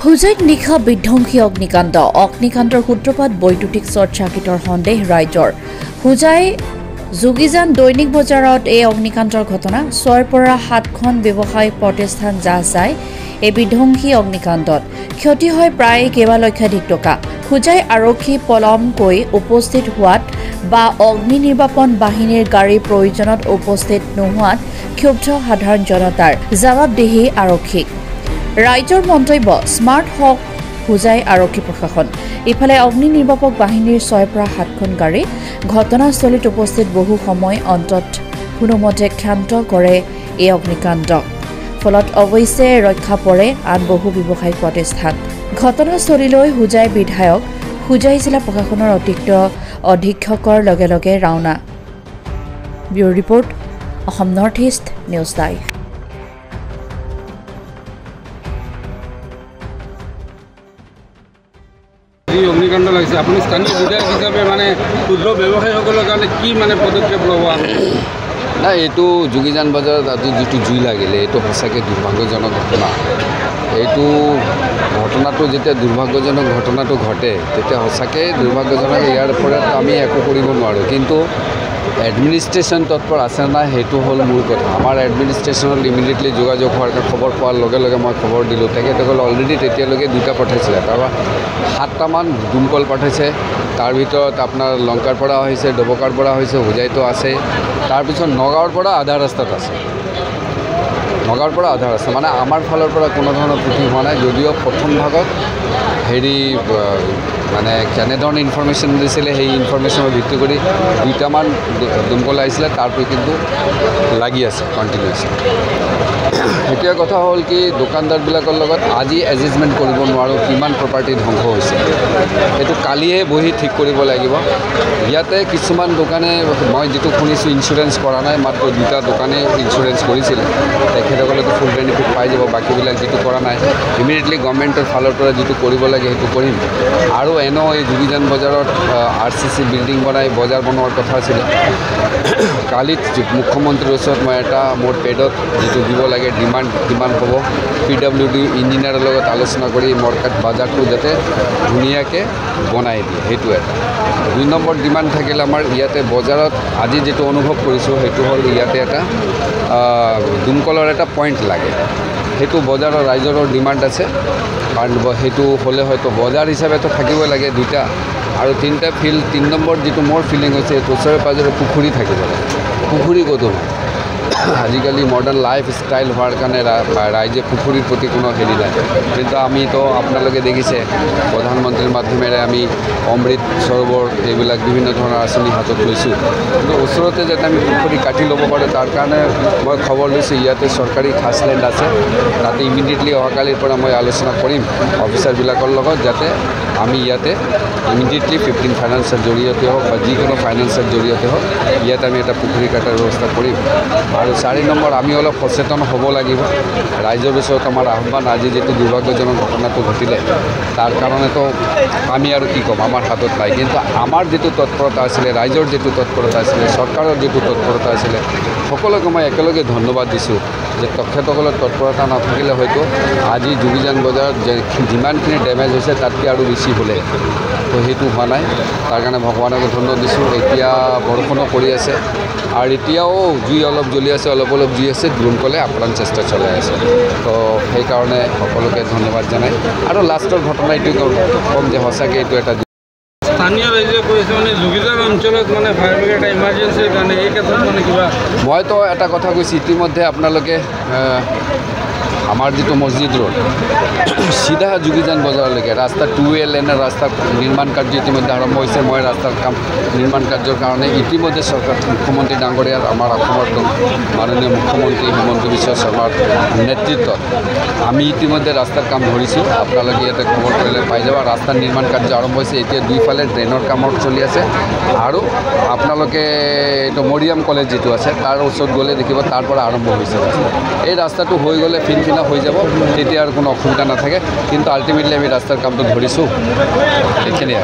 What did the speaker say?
হুজাইত নিশা বিধ্বংসী অগ্নিকাণ্ডৰ সূত্ৰপাত বৈদ্যুতিক শ্বৰ্ট চাৰ্কিটৰ সন্দেহ ৰাইজৰ হুজাই যোগীজান দৈনিক বজাৰত এই অগ্নিকাণ্ডৰ ঘটনা 6ৰ পৰা 7খন ব্যৱসায়িক প্ৰতিষ্ঠান যাহ যায় এই বিধ্বংসী অগ্নিকাণ্ডত ক্ষতি হয় প্ৰায় কেইবা লক্ষাধিক টকা হুজাই আৰক্ষী পলমকৈ উপস্থিত হোৱাত বা অগ্নি নিৰ্বাপন বাহিনীৰ গাড়ীৰ প্ৰয়োজনত উপস্থিত নোহোৱাত ক্ষুব্ধ সাধাৰণ জনতাৰ জবাবদিহি আৰক্ষীক ৰাইজৰ মন্তব্য স্মাৰ্ট হক হুজাই আৰক্ষী প্ৰশাসন ইফালে অগ্নি নিৰ্বাপক বাহিনীৰ 6ৰ পৰা 7খন গাড়ী ঘটনাস্থলীত উপস্থিত বহু সময় অন্তত কোনোমতে ক্ষান্ত কৰে এই অগ্নিকাণ্ড ফলত অৱশ্যে ৰক্ষা পৰে আন বহু ব্যৱসায়িক প্ৰতিষ্ঠান ঘটনাস্থলীলৈ হুজাই বিধায়ক হুজাই জিলা প্ৰশাসনৰ অতিৰিক্ত অধীক্ষকৰ লগে লগে ৰাওনা bureau report Assam north east news live অগ্নিকাণ্ড লাগিছে আপুনি স্থানীয় বিধায়ক হিচাপে মানে ক্ষুদ্ৰ ব্যৱসায়ীসকলৰ কাৰণে কি মানে পদক্ষেপ ল'ব না এইটো যোগীজান বজাৰত আজি যিটো জুই লাগিলে এইটো সঁচাকৈ দুৰ্ভাগ্যজনক ঘটনা এইটো ঘটনাটো যেতিয়া দুৰ্ভাগ্যজনক ঘটনাটো ঘটে তেতিয়া সঁচাকৈ দুৰ্ভাগ্যজনক ইয়াৰ ওপৰত আমি একো কৰিব নোৱাৰোঁ কিন্তু এডমিনিষ্ট্ৰেশ্যন তৎপৰ আছে নাই সেইটো হ'ল মূল কথা আমাৰ এডমিনিষ্ট্ৰেশ্যনত ইমিডিয়েটলি যোগাযোগ হোৱাৰ খবৰ পোৱাৰ লগে লগে মই খবৰ দিলোঁ তেখেতসকলে অলৰেডি তেতিয়ালৈকে 2টা পঠাইছিলে তাৰপৰা 7টামান দমকল পঠাইছে তাৰ ভিতৰত আপোনাৰ লংকাৰ পৰা হৈছে ডবকাৰ পৰা হৈছে হুজাইতো আছে তাৰপিছত নগাঁৱৰ পৰা আধা ৰাস্তাত আছে নগাঁৱৰ পৰা আধা ৰাস্তা মানে আমাৰ ফালৰ পৰা কোনো ধৰণৰ ত্ৰুটি হোৱা নাই যদিও প্ৰথম ভাগত হেৰি মানে কেনেধৰণৰ ইনফৰমেশ্যন দিছিলে সেই ইনফৰমেশ্যনৰ ভিত্তি কৰি 2টামান দমকল আহিছিলে তাৰপৰা কিন্তু লাগি আছে কণ্টিনিউৱাছলি এতিয়া কথা হ'ল কি দোকানদাৰবিলাকৰ লগত আজি এডজাষ্টমেণ্ট কৰিব নোৱাৰোঁ কিমান প্ৰপাৰ্টি ধ্বংস হৈছে এইটো কালিয়ে বহি ঠিক কৰিব লাগিব ইয়াতে কিছুমান দোকানে মই যিটো শুনিছোঁ ইঞ্চুৰেঞ্চ কৰা নাই মাত্ৰ 2টা দোকানে ইঞ্চুৰেঞ্চ কৰিছিলে তেখেতসকলেতো ফুল বেনিফিট পাই যাব বাকীবিলাক যিটো কৰা নাই ইমিডিয়েটলি গভৰ্ণমেণ্টৰ ফালৰ পৰা যিটো কৰিব লাগে সেইটো কৰিম আৰু এনেও এই যোগীজান বজাৰত RCC বিল্ডিং বনাই বজাৰ বনোৱাৰ কথা আছিলে কালিত মুখ্যমন্ত্ৰীৰ ওচৰত মই এটা মোৰ পেডত যিটো দিব লাগে ডিমাণ্ড কিমান হ'ব PWD ইঞ্জিনিয়াৰৰ লগত আলোচনা কৰি মৰ্কাট বাজাৰটো যাতে ধুনীয়াকৈ বনাই দিয়ে সেইটো এটা 2 নম্বৰ ডিমাণ্ড থাকিলে আমাৰ ইয়াতে বজাৰত আজি যিটো অনুভৱ কৰিছোঁ সেইটো হ'ল ইয়াতে এটা দমকলৰ এটা পইণ্ট লাগে সেইটো বজাৰৰ ৰাইজৰৰ ডিমাণ্ড আছে কাৰণ সেইটো হ'লে হয়তো বজাৰ হিচাপেতো থাকিবই লাগে 2টা আৰু 3টা ফিল্ড 3 নম্বৰ যিটো মোৰ ফিলিং হৈছে ওচৰে পাজৰে পুখুৰী থাকিব লাগে পুখুৰী ক'তো নাই আজিকালি মডাৰ্ণ লাইফ ষ্টাইল হোৱাৰ কাৰণে ৰাইজে পুখুৰীৰ প্ৰতি কোনো হেৰি নাই কিন্তু আমিতো আপোনালোকে দেখিছে প্ৰধানমন্ত্ৰীৰ মাধ্যমেৰে আমি অমৃত সৰোবৰ এইবিলাক বিভিন্ন ধৰণৰ আঁচনি হাতত লৈছোঁ কিন্তু ওচৰতে যাতে আমি পুখুৰী কাটি ল'ব পাৰোঁ তাৰ কাৰণে মই খবৰ লৈছোঁ ইয়াতে চৰকাৰী খাছলেণ্ড আছে তাতে ইমিডিয়েটলি অহাকালিৰ পৰা মই আলোচনা কৰিম অফিচাৰবিলাকৰ লগত যাতে আমি ইয়াতে ইমিডিয়েটলি 15 ফাইনেন্সৰ জৰিয়তে হওক বা যিকোনো ফাইনেন্সৰ জৰিয়তে হওক ইয়াতে আমি এটা পুখুৰী কাটাৰ ব্যৱস্থা কৰিম আৰু 4 নম্বৰ আমি অলপ সচেতন হ'ব লাগিব ৰাইজৰ ওচৰত আমাৰ আহ্বান আজি যিটো দুৰ্ভাগ্যজনক ঘটনাটো ঘটিলে তাৰ কাৰণেতো আমি আৰু কি ক'ম আমাৰ হাতত নাই কিন্তু আমাৰ যিটো তৎপৰতা আছিলে ৰাইজৰ যিটো তৎপৰতা আছিলে চৰকাৰৰ যিটো তৎপৰতা আছিলে সকলোকে মই একেলগে ধন্যবাদ দিছোঁ যে তেখেতসকলৰ তৎপৰতা নাথাকিলে হয়তো আজি যোগীজান বজাৰত যিমানখিনি ডেমেজ হৈছে তাতকৈ আৰু বেছি হ'লে তো সেইটো হোৱা নাই তাৰ কাৰণে ভগৱানক ধন্যবাদ দিছোঁ এতিয়া বৰষুণো পৰি আছে আৰু এতিয়াও জুই অলপ জ্বলি আছে অলপ জুই আছে দমকলে আপ্ৰাণ চেষ্টা চলাই আছে তো সেইকাৰণে সকলোকে ধন্যবাদ জনাই আৰু লাষ্টৰ ঘটনা এইটো ক'ম যে সঁচাকৈ এইটো এটা স্থানীয় ৰাইজে কৈছে মানে যোগীজান অঞ্চলত মানে ফায়াৰ ব্ৰিগেড এটা ইমাৰ্জেঞ্চিৰ কাৰণে এই ক্ষেত্ৰত মানে কিবা মইতো এটা কথা কৈছোঁ ইতিমধ্যে আপোনালোকে আমাৰ যিটো মছজিদ ৰোড চিধা যোগীজান বজাৰলৈকে ৰাস্তা 2 লেনৰ ৰাস্তা নিৰ্মাণ কাৰ্য ইতিমধ্যে আৰম্ভ হৈছে মই ৰাস্তাৰ কাম নিৰ্মাণ কাৰ্যৰ কাৰণে ইতিমধ্যে চৰকাৰ মুখ্যমন্ত্ৰী ডাঙৰীয়াৰ আমাৰ অসমৰ মাননীয় মুখ্যমন্ত্ৰী হিমন্ত বিশ্ব শৰ্মাৰ নেতৃত্বত আমি ইতিমধ্যে ৰাস্তাৰ কাম ধৰিছোঁ আপোনালোকে ইয়াতে খবৰ কৰিলে পাই যাব ৰাস্তাৰ নিৰ্মাণ কাৰ্য আৰম্ভ হৈছে এতিয়া দুইফালে ড্ৰেইনৰ কামত চলি আছে আৰু আপোনালোকে এইটো মৰিয়াম কলেজ যিটো আছে তাৰ ওচৰত গ'লে দেখিব তাৰ পৰা আৰম্ভ হৈছে এই ৰাস্তাটো হৈ গ'লে ফিনফিনা হৈ যাব তেতিয়া আৰু কোনো অসুবিধা নাথাকে কিন্তু আল্টিমেটলি আমি ৰাস্তাৰ কামটো ধৰিছোঁ এইখিনিয়ে